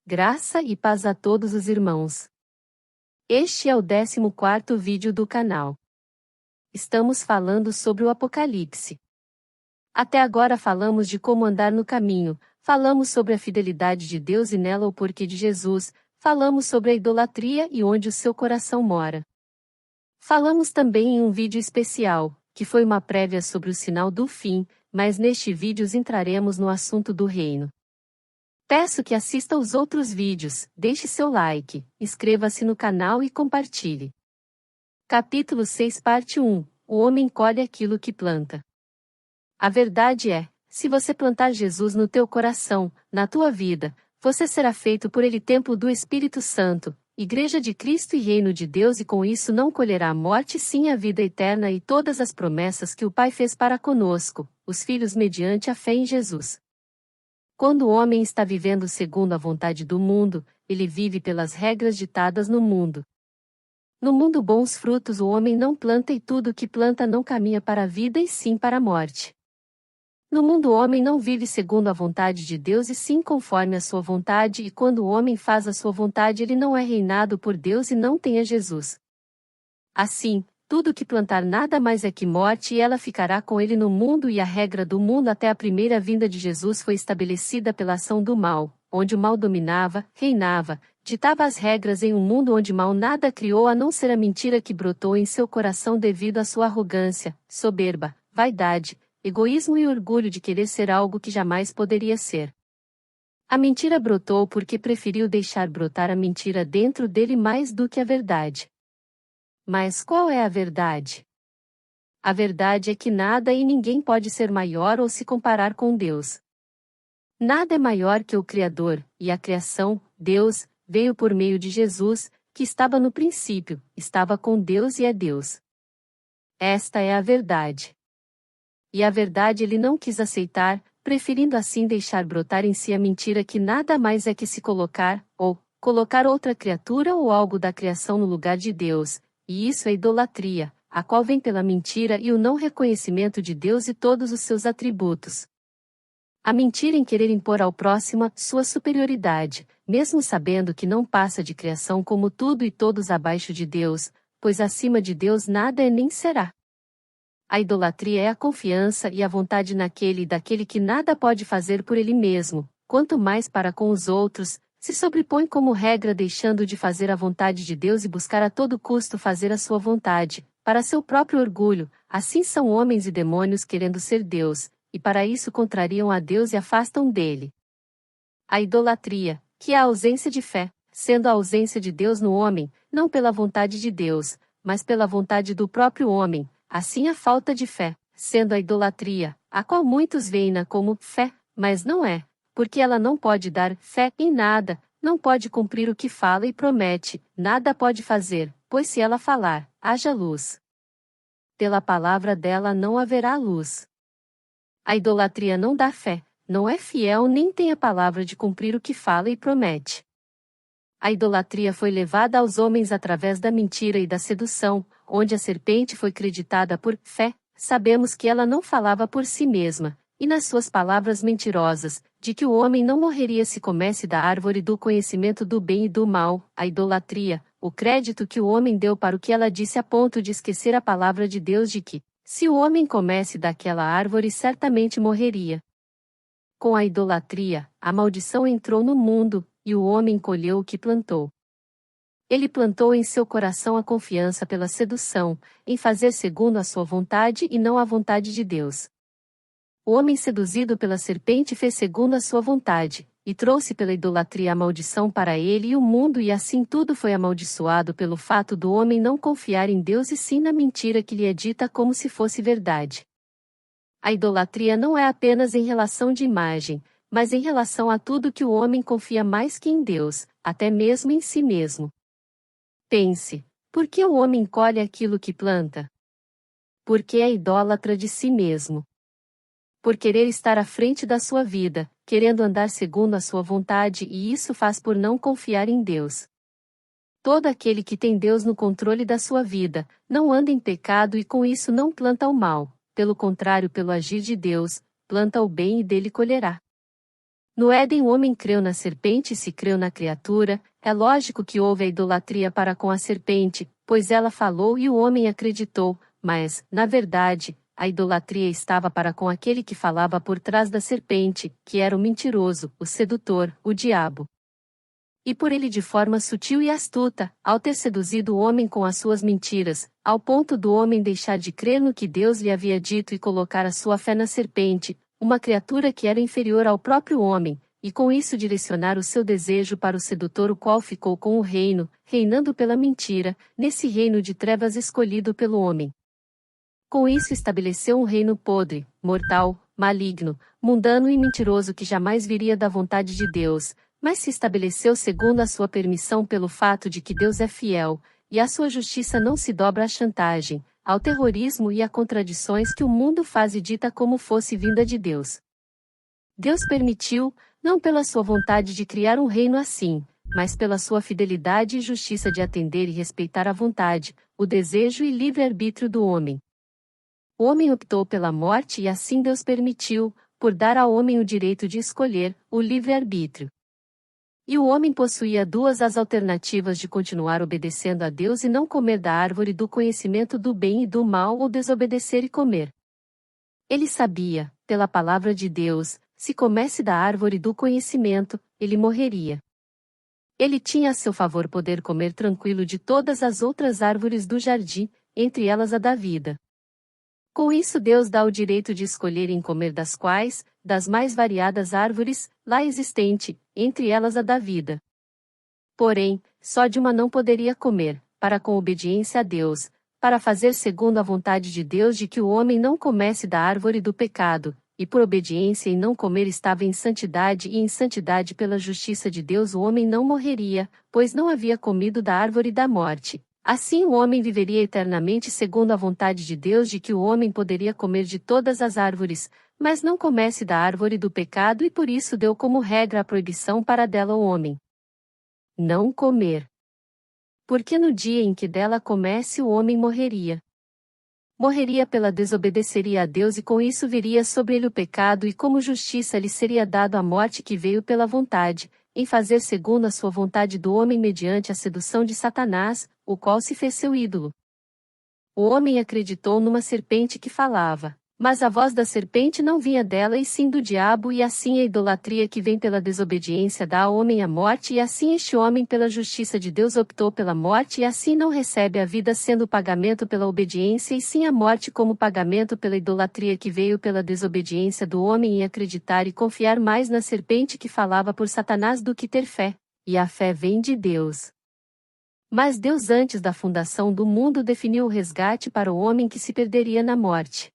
Graça e paz a todos os irmãos. Este é o 14º vídeo do canal. Estamos falando sobre o Apocalipse. Até agora falamos de como andar no caminho, falamos sobre a fidelidade de Deus e nela o porquê de Jesus, falamos sobre a idolatria e onde o seu coração mora. Falamos também em um vídeo especial, que foi uma prévia sobre o sinal do fim, mas neste vídeo entraremos no assunto do reino. Peço que assista os outros vídeos, deixe seu like, inscreva-se no canal e compartilhe. Capítulo 6 Parte 1 O homem colhe aquilo que planta. A verdade é, se você plantar Jesus no teu coração, na tua vida, você será feito por ele templo do Espírito Santo, Igreja de Cristo e Reino de Deus, e com isso não colherá a morte, sim a vida eterna e todas as promessas que o Pai fez para conosco, os filhos mediante a fé em Jesus. Quando o homem está vivendo segundo a vontade do mundo, ele vive pelas regras ditadas no mundo. No mundo bons frutos o homem não planta e tudo que planta não caminha para a vida e sim para a morte. No mundo o homem não vive segundo a vontade de Deus e sim conforme a sua vontade, e quando o homem faz a sua vontade ele não é reinado por Deus e não tem a Jesus. Assim, tudo que plantar nada mais é que morte, e ela ficará com ele no mundo, e a regra do mundo até a primeira vinda de Jesus foi estabelecida pela ação do mal, onde o mal dominava, reinava, ditava as regras em um mundo onde mal nada criou a não ser a mentira que brotou em seu coração devido à sua arrogância, soberba, vaidade, egoísmo e orgulho de querer ser algo que jamais poderia ser. A mentira brotou porque preferiu deixar brotar a mentira dentro dele mais do que a verdade. Mas qual é a verdade? A verdade é que nada e ninguém pode ser maior ou se comparar com Deus. Nada é maior que o Criador, e a criação, Deus, veio por meio de Jesus, que estava no princípio, estava com Deus e é Deus. Esta é a verdade. E a verdade ele não quis aceitar, preferindo assim deixar brotar em si a mentira que nada mais é que se colocar outra criatura ou algo da criação no lugar de Deus. E isso é idolatria, a qual vem pela mentira e o não reconhecimento de Deus e todos os seus atributos. A mentira em querer impor ao próximo sua superioridade, mesmo sabendo que não passa de criação como tudo e todos abaixo de Deus, pois acima de Deus nada é nem será. A idolatria é a confiança e a vontade naquele e daquele que nada pode fazer por ele mesmo, quanto mais para com os outros, se sobrepõe como regra deixando de fazer a vontade de Deus e buscar a todo custo fazer a sua vontade, para seu próprio orgulho. Assim são homens e demônios querendo ser Deus, e para isso contrariam a Deus e afastam dele. A idolatria, que é a ausência de fé, sendo a ausência de Deus no homem, não pela vontade de Deus, mas pela vontade do próprio homem, assim a falta de fé, sendo a idolatria, a qual muitos veem-na como fé, mas não é, porque ela não pode dar fé em nada, não pode cumprir o que fala e promete, nada pode fazer, pois se ela falar, haja luz. Pela palavra dela não haverá luz. A idolatria não dá fé, não é fiel nem tem a palavra de cumprir o que fala e promete. A idolatria foi levada aos homens através da mentira e da sedução, onde a serpente foi creditada por fé, sabemos que ela não falava por si mesma, e nas suas palavras mentirosas, de que o homem não morreria se comesse da árvore do conhecimento do bem e do mal, a idolatria, o crédito que o homem deu para o que ela disse a ponto de esquecer a palavra de Deus de que, se o homem comesse daquela árvore certamente morreria. Com a idolatria, a maldição entrou no mundo, e o homem colheu o que plantou. Ele plantou em seu coração a confiança pela sedução, em fazer segundo a sua vontade e não a vontade de Deus. O homem seduzido pela serpente fez segundo a sua vontade, e trouxe pela idolatria a maldição para ele e o mundo, e assim tudo foi amaldiçoado pelo fato do homem não confiar em Deus e sim na mentira que lhe é dita como se fosse verdade. A idolatria não é apenas em relação de imagem, mas em relação a tudo que o homem confia mais que em Deus, até mesmo em si mesmo. Pense, por que o homem colhe aquilo que planta? Porque é idólatra de si mesmo. Por querer estar à frente da sua vida, querendo andar segundo a sua vontade, e isso faz por não confiar em Deus. Todo aquele que tem Deus no controle da sua vida, não anda em pecado e com isso não planta o mal, pelo contrário, pelo agir de Deus, planta o bem e dele colherá. No Éden o homem creu na serpente e se creu na criatura, é lógico que houve a idolatria para com a serpente, pois ela falou e o homem acreditou, mas, na verdade, a idolatria estava para com aquele que falava por trás da serpente, que era o mentiroso, o sedutor, o diabo. E por ele de forma sutil e astuta, ao ter seduzido o homem com as suas mentiras, ao ponto do homem deixar de crer no que Deus lhe havia dito e colocar a sua fé na serpente, uma criatura que era inferior ao próprio homem, e com isso direcionar o seu desejo para o sedutor, o qual ficou com o reino, reinando pela mentira, nesse reino de trevas escolhido pelo homem. Com isso estabeleceu um reino podre, mortal, maligno, mundano e mentiroso que jamais viria da vontade de Deus, mas se estabeleceu segundo a sua permissão pelo fato de que Deus é fiel, e a sua justiça não se dobra à chantagem, ao terrorismo e a contradições que o mundo faz e dita como fosse vinda de Deus. Deus permitiu, não pela sua vontade de criar um reino assim, mas pela sua fidelidade e justiça de atender e respeitar a vontade, o desejo e livre-arbítrio do homem. O homem optou pela morte e assim Deus permitiu, por dar ao homem o direito de escolher, o livre-arbítrio. E o homem possuía duas as alternativas de continuar obedecendo a Deus e não comer da árvore do conhecimento do bem e do mal ou desobedecer e comer. Ele sabia, pela palavra de Deus, se comesse da árvore do conhecimento, ele morreria. Ele tinha a seu favor poder comer tranquilo de todas as outras árvores do jardim, entre elas a da vida. Com isso Deus dá o direito de escolher em comer das quais, das mais variadas árvores, lá existente, entre elas a da vida. Porém, só de uma não poderia comer, para com obediência a Deus, para fazer segundo a vontade de Deus de que o homem não comesse da árvore do pecado, e por obediência em não comer estava em santidade e em santidade pela justiça de Deus o homem não morreria, pois não havia comido da árvore da morte. Assim o homem viveria eternamente segundo a vontade de Deus de que o homem poderia comer de todas as árvores, mas não comesse da árvore do pecado e por isso deu como regra a proibição para dela o homem. Não comer. Porque no dia em que dela comesse o homem morreria. Morreria pela desobedeceria a Deus e com isso viria sobre ele o pecado e como justiça lhe seria dado a morte que veio pela vontade, em fazer segundo a sua vontade do homem mediante a sedução de Satanás, o qual se fez seu ídolo. O homem acreditou numa serpente que falava, mas a voz da serpente não vinha dela e sim do diabo e assim a idolatria que vem pela desobediência dá ao homem a morte e assim este homem pela justiça de Deus optou pela morte e assim não recebe a vida sendo pagamento pela obediência e sim a morte como pagamento pela idolatria que veio pela desobediência do homem em acreditar e confiar mais na serpente que falava por Satanás do que ter fé, e a fé vem de Deus. Mas Deus antes da fundação do mundo definiu o resgate para o homem que se perderia na morte.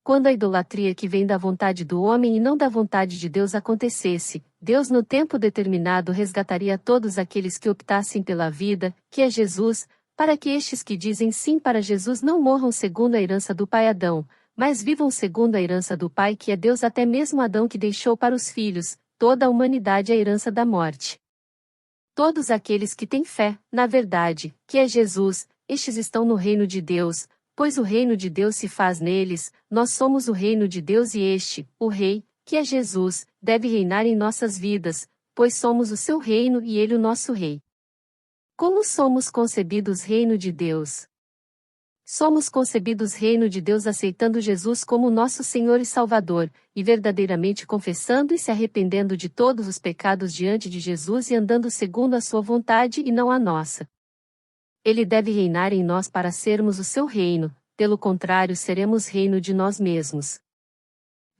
Quando a idolatria que vem da vontade do homem e não da vontade de Deus acontecesse, Deus no tempo determinado resgataria todos aqueles que optassem pela vida, que é Jesus, para que estes que dizem sim para Jesus não morram segundo a herança do pai Adão, mas vivam segundo a herança do pai que é Deus, até mesmo Adão que deixou para os filhos, toda a humanidade a herança da morte. Todos aqueles que têm fé, na verdade, que é Jesus, estes estão no reino de Deus, pois o reino de Deus se faz neles, nós somos o reino de Deus e este, o Rei, que é Jesus, deve reinar em nossas vidas, pois somos o seu reino e ele o nosso Rei. Como somos concebidos reino de Deus? Somos concebidos reino de Deus aceitando Jesus como nosso Senhor e Salvador, e verdadeiramente confessando e se arrependendo de todos os pecados diante de Jesus e andando segundo a sua vontade e não a nossa. Ele deve reinar em nós para sermos o seu reino, pelo contrário seremos reino de nós mesmos.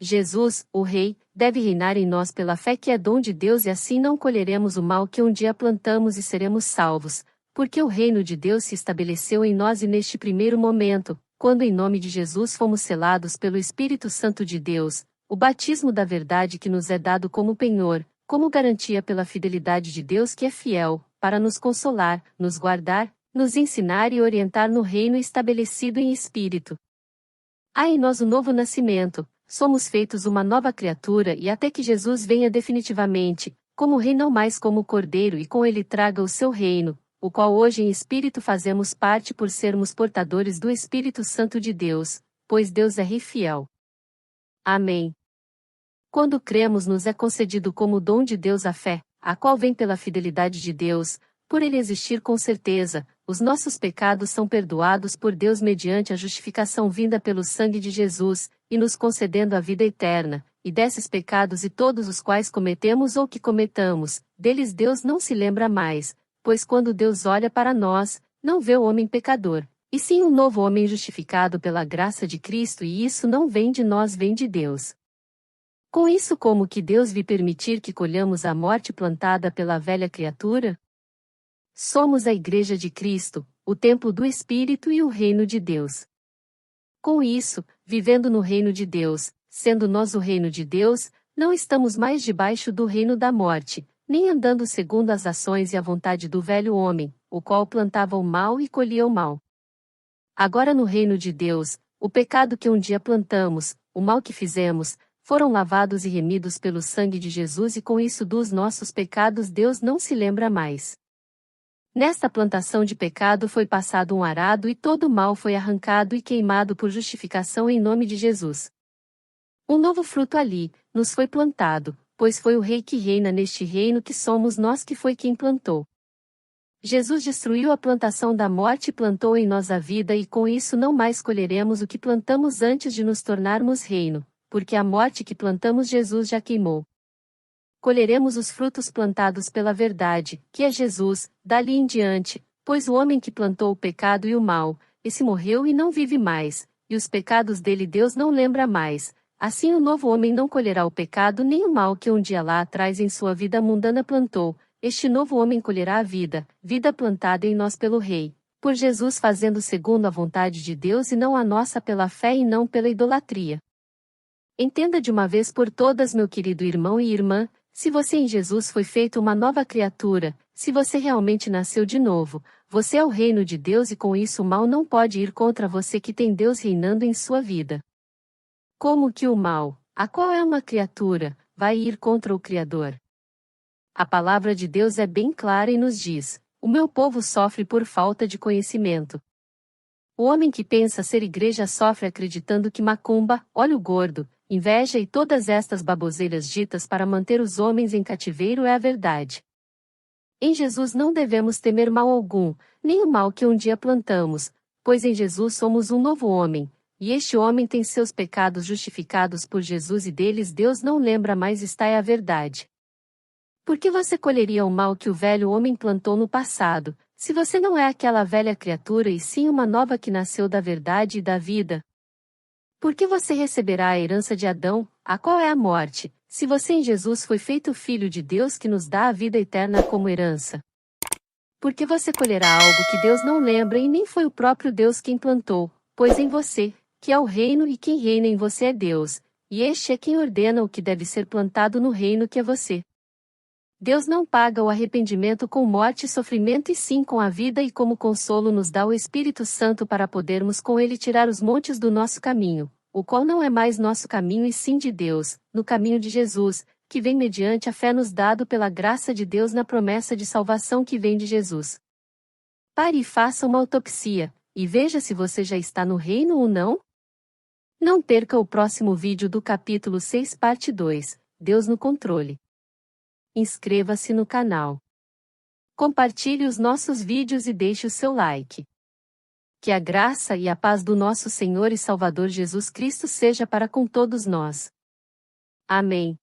Jesus, o Rei, deve reinar em nós pela fé que é dom de Deus e assim não colheremos o mal que um dia plantamos e seremos salvos, porque o reino de Deus se estabeleceu em nós e neste primeiro momento, quando em nome de Jesus fomos selados pelo Espírito Santo de Deus, o batismo da verdade que nos é dado como penhor, como garantia pela fidelidade de Deus que é fiel, para nos consolar, nos guardar, nos ensinar e orientar no reino estabelecido em espírito. Há em nós o novo nascimento, somos feitos uma nova criatura e até que Jesus venha definitivamente, como rei não mais como cordeiro e com ele traga o seu reino, o qual hoje em espírito fazemos parte por sermos portadores do Espírito Santo de Deus, pois Deus é Rei fiel. Amém. Quando cremos, nos é concedido como dom de Deus a fé, a qual vem pela fidelidade de Deus. Por ele existir com certeza, os nossos pecados são perdoados por Deus mediante a justificação vinda pelo sangue de Jesus, e nos concedendo a vida eterna. E desses pecados e todos os quais cometemos ou que cometamos, deles Deus não se lembra mais, pois quando Deus olha para nós, não vê o homem pecador, e sim um novo homem justificado pela graça de Cristo, e isso não vem de nós, vem de Deus. Com isso, como que Deus vi permitir que colhamos a morte plantada pela velha criatura? Somos a Igreja de Cristo, o templo do Espírito e o reino de Deus. Com isso, vivendo no reino de Deus, sendo nós o reino de Deus, não estamos mais debaixo do reino da morte, nem andando segundo as ações e a vontade do velho homem, o qual plantava o mal e colhia o mal. Agora no reino de Deus, o pecado que um dia plantamos, o mal que fizemos, foram lavados e remidos pelo sangue de Jesus, e com isso dos nossos pecados Deus não se lembra mais. Nesta plantação de pecado foi passado um arado, e todo o mal foi arrancado e queimado por justificação em nome de Jesus. Um novo fruto ali nos foi plantado, pois foi o Rei que reina neste reino, que somos nós, que foi quem plantou. Jesus destruiu a plantação da morte e plantou em nós a vida, e com isso não mais colheremos o que plantamos antes de nos tornarmos reino, porque a morte que plantamos Jesus já queimou. Colheremos os frutos plantados pela verdade, que é Jesus, dali em diante, pois o homem que plantou o pecado e o mal, esse morreu e não vive mais, e os pecados dele Deus não lembra mais. Assim o novo homem não colherá o pecado nem o mal que um dia lá atrás em sua vida mundana plantou. Este novo homem colherá a vida, vida plantada em nós pelo Rei, por Jesus, fazendo segundo a vontade de Deus e não a nossa, pela fé e não pela idolatria. Entenda de uma vez por todas, meu querido irmão e irmã, se você em Jesus foi feito uma nova criatura, se você realmente nasceu de novo, você é o reino de Deus, e com isso o mal não pode ir contra você que tem Deus reinando em sua vida. Como que o mal, a qual é uma criatura, vai ir contra o Criador? A palavra de Deus é bem clara e nos diz: o meu povo sofre por falta de conhecimento. O homem que pensa ser igreja sofre acreditando que macumba, óleo gordo, inveja e todas estas baboseiras ditas para manter os homens em cativeiro é a verdade. Em Jesus não devemos temer mal algum, nem o mal que um dia plantamos, pois em Jesus somos um novo homem, e este homem tem seus pecados justificados por Jesus, e deles Deus não lembra mais. Esta é a verdade. Por que você colheria o mal que o velho homem plantou no passado, se você não é aquela velha criatura e sim uma nova que nasceu da verdade e da vida? Por que você receberá a herança de Adão, a qual é a morte, se você em Jesus foi feito filho de Deus, que nos dá a vida eterna como herança? Por que você colherá algo que Deus não lembra e nem foi o próprio Deus quem plantou, pois em você, que é o reino, e quem reina em você é Deus, e este é quem ordena o que deve ser plantado no reino, que é você. Deus não paga o arrependimento com morte e sofrimento, e sim com a vida, e como consolo nos dá o Espírito Santo para podermos com ele tirar os montes do nosso caminho, o qual não é mais nosso caminho e sim de Deus, no caminho de Jesus, que vem mediante a fé nos dado pela graça de Deus na promessa de salvação que vem de Jesus. Pare e faça uma autopsia, e veja se você já está no reino ou não. Não perca o próximo vídeo do capítulo 6, parte 2, Deus no controle. Inscreva-se no canal. Compartilhe os nossos vídeos e deixe o seu like. Que a graça e a paz do nosso Senhor e Salvador Jesus Cristo seja para com todos nós. Amém.